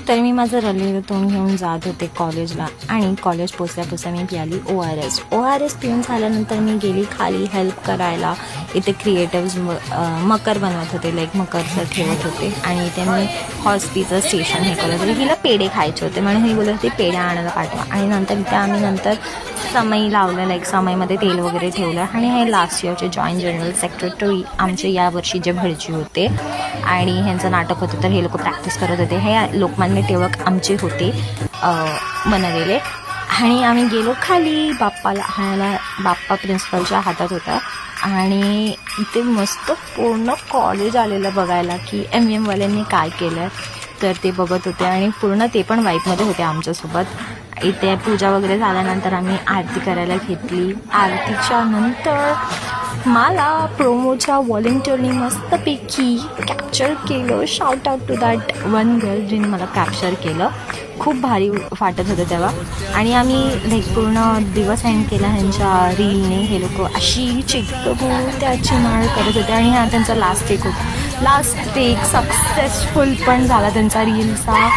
तर मी माझं रडलेलं तोंड घेऊन जात होते कॉलेजला आणि कॉलेज पोचल्या मी पियाली ORS पिऊन झाल्यानंतर मी गेली खाली हेल्प करायला. इथे क्रिएटिव्ज मकर बनवत होते, लाईक मकरचं ठेवत होते आणि इथे मी हॉस्पिटल स्टेशन हे करत होते. हिला पेढे खायचे होते म्हणून ही बोलत होती पेढे आणायला पाठवा. आणि नंतर इथे आम्ही नंतर समई लावलं, लाईक समईमध्ये तेल वगैरे ठेवलं. आणि हे लास्ट इयरचे जॉईंट जनरल सेक्रेटरी आमचे यावर्षी जे भटजी होते आणि ह्यांचं नाटक होतं तर हे लोक प्रॅक्टिस करत होते. हे लोकमान्य टिळक आमचे होते बनवलेले. आणि आम्ही गेलो खाली बाप्पाला हाणायला. बाप्पा प्रिन्सिपलच्या हातात होता आणि इथे मस्त पूर्ण कॉलेज आलेलं बघायला की MVM वाल्यांनी काय केलं तर ते बघत होते आणि पूर्ण ते पण वाईफमध्ये होते आमच्यासोबत. इथे पूजा वगैरे झाल्यानंतर आम्ही आरती करायला घेतली. आरतीच्या नंतर मला प्रोमोच्या व्हॉलेंटिअरनी मस्तपैकी कॅप्चर केलं. Shout out to that one girl जिने मला कॅप्चर केलं. खूप भारी वाटत होतं तेव्हा. आणि आम्ही लाईक पूर्ण दिवस एंड केला ह्यांच्या रीलने. हे लोक अशी चिकटू त्याची माळ करत होते आणि हा त्यांचा लास्ट टेक होता. लास्ट टेक सक्सेसफुल पण झाला त्यांचा रीलचा.